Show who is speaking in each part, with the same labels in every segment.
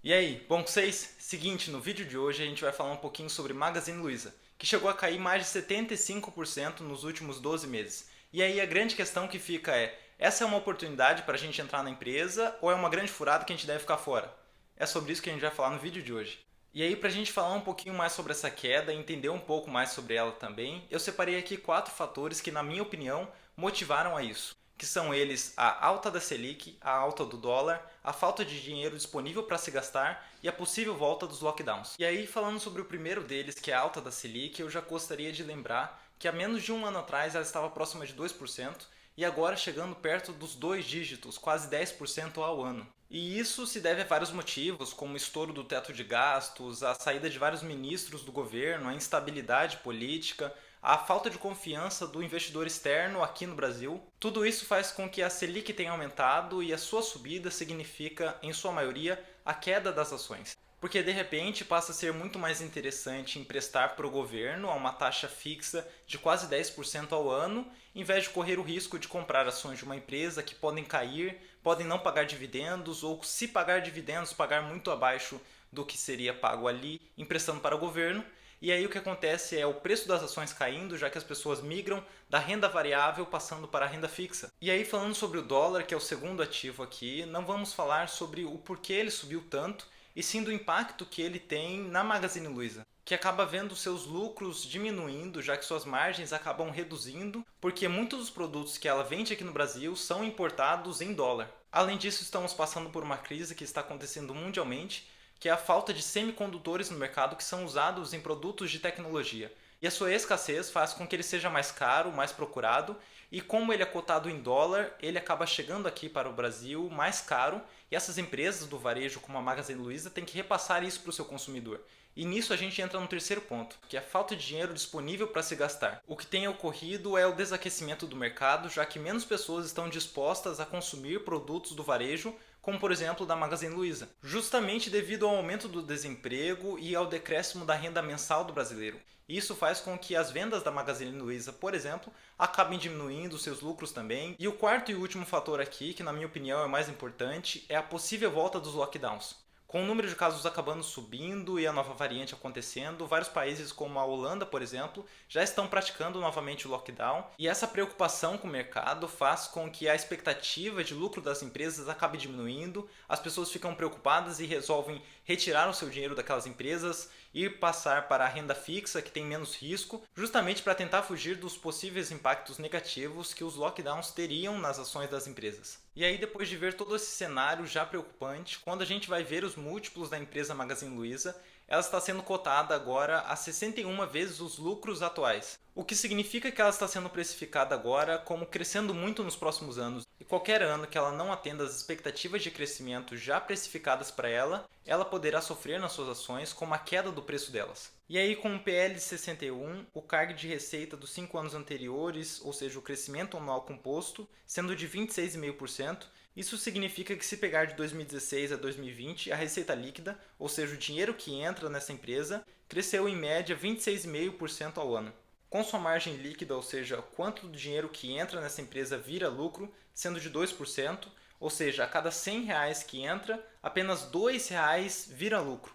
Speaker 1: E aí, bom com vocês? Seguinte, no vídeo de hoje a gente vai falar um pouquinho sobre Magazine Luiza, que chegou a cair mais de 75% nos últimos 12 meses. E aí a grande questão que fica é, essa é uma oportunidade para a gente entrar na empresa ou é uma grande furada que a gente deve ficar fora? É sobre isso que a gente vai falar no vídeo de hoje. E aí, para a gente falar um pouquinho mais sobre essa queda e entender um pouco mais sobre ela também, eu separei aqui 4 fatores que, na minha opinião, motivaram a isso. Que são eles a alta da Selic, a alta do dólar, a falta de dinheiro disponível para se gastar e a possível volta dos lockdowns. E aí, falando sobre o primeiro deles, que é a alta da Selic, eu já gostaria de lembrar que há menos de um ano atrás ela estava próxima de 2% e agora chegando perto dos 2 dígitos, quase 10% ao ano. E isso se deve a vários motivos, como o estouro do teto de gastos, a saída de vários ministros do governo, a instabilidade política, a falta de confiança do investidor externo aqui no Brasil. Tudo isso faz com que a Selic tenha aumentado e a sua subida significa, em sua maioria, a queda das ações. Porque de repente passa a ser muito mais interessante emprestar para o governo a uma taxa fixa de quase 10% ao ano, em vez de correr o risco de comprar ações de uma empresa que podem cair, podem não pagar dividendos ou, se pagar dividendos, pagar muito abaixo do que seria pago ali emprestando para o governo. E aí o que acontece é o preço das ações caindo, já que as pessoas migram da renda variável passando para a renda fixa. E aí, falando sobre o dólar, que é o segundo ativo aqui, não vamos falar sobre o porquê ele subiu tanto, e sim do impacto que ele tem na Magazine Luiza, que acaba vendo seus lucros diminuindo, já que suas margens acabam reduzindo, porque muitos dos produtos que ela vende aqui no Brasil são importados em dólar. Além disso, estamos passando por uma crise que está acontecendo mundialmente, que é a falta de semicondutores no mercado que são usados em produtos de tecnologia. E a sua escassez faz com que ele seja mais caro, mais procurado, e como ele é cotado em dólar, ele acaba chegando aqui para o Brasil mais caro, e essas empresas do varejo, como a Magazine Luiza, têm que repassar isso para o seu consumidor. E nisso a gente entra no terceiro ponto, que é a falta de dinheiro disponível para se gastar. O que tem ocorrido é o desaquecimento do mercado, já que menos pessoas estão dispostas a consumir produtos do varejo, como por exemplo da Magazine Luiza, justamente devido ao aumento do desemprego e ao decréscimo da renda mensal do brasileiro. Isso faz com que as vendas da Magazine Luiza, por exemplo, acabem diminuindo, seus lucros também. E o quarto e último fator aqui, que na minha opinião é o mais importante, é a possível volta dos lockdowns. Com o número de casos acabando subindo e a nova variante acontecendo, vários países como a Holanda, por exemplo, já estão praticando novamente o lockdown, e essa preocupação com o mercado faz com que a expectativa de lucro das empresas acabe diminuindo, as pessoas ficam preocupadas e resolvem retirar o seu dinheiro daquelas empresas e passar para a renda fixa, que tem menos risco, justamente para tentar fugir dos possíveis impactos negativos que os lockdowns teriam nas ações das empresas. E aí, depois de ver todo esse cenário já preocupante, quando a gente vai ver os múltiplos da empresa Magazine Luiza, ela está sendo cotada agora a 61 vezes os lucros atuais. O que significa que ela está sendo precificada agora como crescendo muito nos próximos anos. E qualquer ano que ela não atenda às expectativas de crescimento já precificadas para ela poderá sofrer nas suas ações com uma queda do preço delas. E aí, com o PL de 61, o CAGR de receita dos 5 anos anteriores, ou seja, o crescimento anual composto, sendo de 26,5%, isso significa que, se pegar de 2016 a 2020, a receita líquida, ou seja, o dinheiro que entra nessa empresa, cresceu em média 26,5% ao ano. Com sua margem líquida, ou seja, quanto do dinheiro que entra nessa empresa vira lucro, sendo de 2%, ou seja, a cada R$ 100 que entra, apenas R$ 2 vira lucro.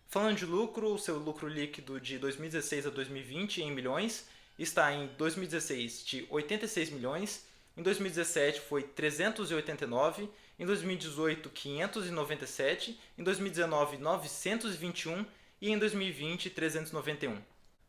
Speaker 1: Falando de lucro, o seu lucro líquido de 2016 a 2020 em milhões está em 2016 de 86 milhões, em 2017 foi 389, em 2018 597, em 2019 921 e em 2020 391.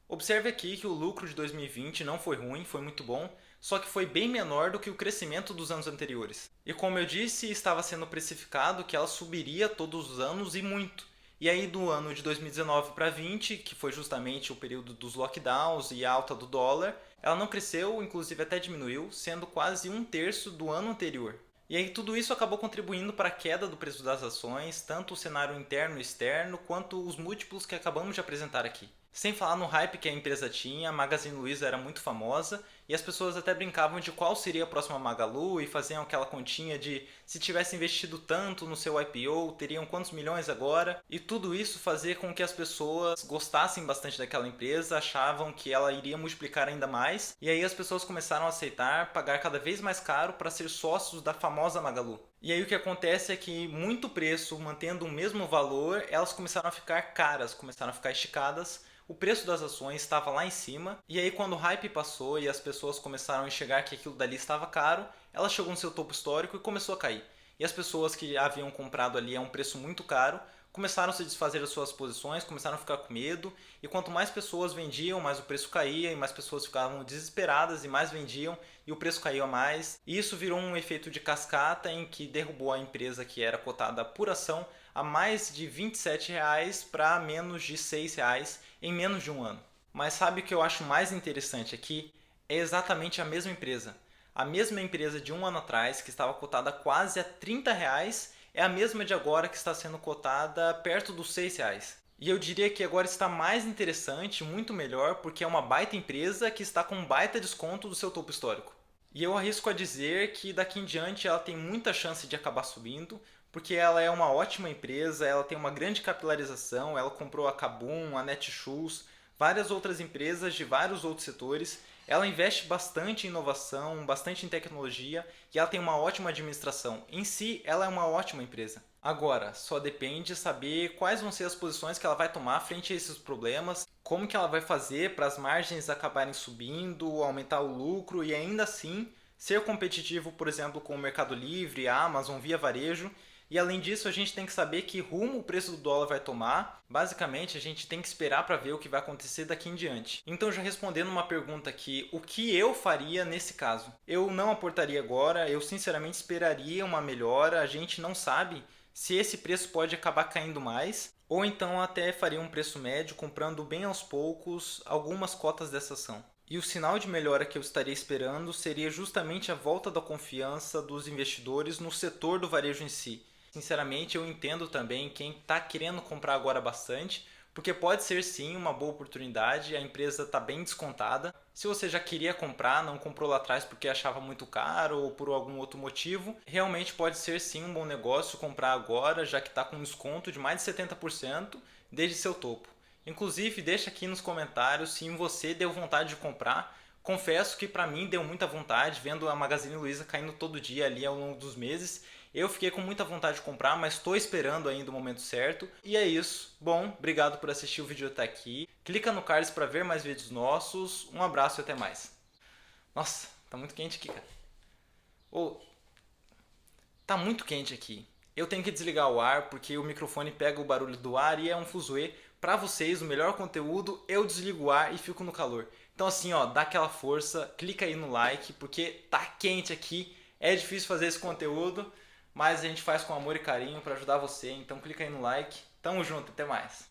Speaker 1: Observe aqui que o lucro de 2020 não foi ruim, foi muito bom, só que foi bem menor do que o crescimento dos anos anteriores. E como eu disse, estava sendo precificado que ela subiria todos os anos e muito. E aí, do ano de 2019 para 2020, que foi justamente o período dos lockdowns e a alta do dólar, ela não cresceu, inclusive até diminuiu, sendo quase 1/3 do ano anterior. E aí tudo isso acabou contribuindo para a queda do preço das ações, tanto o cenário interno e externo, quanto os múltiplos que acabamos de apresentar aqui. Sem falar no hype que a empresa tinha, a Magazine Luiza era muito famosa e as pessoas até brincavam de qual seria a próxima Magalu e faziam aquela continha de se tivesse investido tanto no seu IPO, teriam quantos milhões agora. E tudo isso fazia com que as pessoas gostassem bastante daquela empresa, achavam que ela iria multiplicar ainda mais. E aí as pessoas começaram a aceitar pagar cada vez mais caro para ser sócios da famosa Magalu. E aí o que acontece é que muito preço mantendo o mesmo valor, elas começaram a ficar caras, começaram a ficar esticadas. O preço das ações estava lá em cima, e aí quando o hype passou e as pessoas começaram a enxergar que aquilo dali estava caro, ela chegou no seu topo histórico e começou a cair. E as pessoas que haviam comprado ali a um preço muito caro começaram a se desfazer das suas posições, começaram a ficar com medo, e quanto mais pessoas vendiam, mais o preço caía, e mais pessoas ficavam desesperadas e mais vendiam, e o preço caía mais. E isso virou um efeito de cascata em que derrubou a empresa que era cotada por ação a mais de R$ 27 para menos de R$ 6 em menos de um ano. Mas sabe o que eu acho mais interessante aqui? É exatamente a mesma empresa. A mesma empresa de um ano atrás, que estava cotada quase a R$ 30, é a mesma de agora que está sendo cotada perto dos R$ 6. E eu diria que agora está mais interessante, muito melhor, porque é uma baita empresa que está com um baita desconto do seu topo histórico. E eu arrisco a dizer que daqui em diante ela tem muita chance de acabar subindo, porque ela é uma ótima empresa, ela tem uma grande capilarização, ela comprou a Kabum, a Netshoes, várias outras empresas de vários outros setores. Ela investe bastante em inovação, bastante em tecnologia e ela tem uma ótima administração. Em si, ela é uma ótima empresa. Agora, só depende de saber quais vão ser as posições que ela vai tomar frente a esses problemas, como que ela vai fazer para as margens acabarem subindo, aumentar o lucro e ainda assim ser competitivo, por exemplo, com o Mercado Livre, a Amazon via varejo. E além disso, a gente tem que saber que rumo o preço do dólar vai tomar. Basicamente, a gente tem que esperar para ver o que vai acontecer daqui em diante. Então, já respondendo uma pergunta aqui, o que eu faria nesse caso? Eu não aportaria agora, eu sinceramente esperaria uma melhora. A gente não sabe se esse preço pode acabar caindo mais, ou então até faria um preço médio, comprando bem aos poucos algumas cotas dessa ação. E o sinal de melhora que eu estaria esperando seria justamente a volta da confiança dos investidores no setor do varejo em si. Sinceramente, eu entendo também quem está querendo comprar agora bastante, porque pode ser sim uma boa oportunidade, a empresa está bem descontada. Se você já queria comprar, não comprou lá atrás porque achava muito caro ou por algum outro motivo, realmente pode ser sim um bom negócio comprar agora, já que está com um desconto de mais de 70% desde seu topo. Inclusive, deixa aqui nos comentários se você deu vontade de comprar. Confesso que para mim deu muita vontade, vendo a Magazine Luiza caindo todo dia ali ao longo dos meses. Eu fiquei com muita vontade de comprar, mas estou esperando ainda o momento certo. E é isso. Bom, obrigado por assistir o vídeo até aqui. Clica no card para ver mais vídeos nossos. Um abraço e até mais. Nossa, tá muito quente aqui, cara. Oh, tá muito quente aqui. Eu tenho que desligar o ar porque o microfone pega o barulho do ar e é um fuzuê. Para vocês, o melhor conteúdo, eu desligo o ar e fico no calor. Então assim, ó, dá aquela força, clica aí no like porque tá quente aqui. É difícil fazer esse conteúdo, mas a gente faz com amor e carinho para ajudar você. Então clica aí no like. Tamo junto, até mais.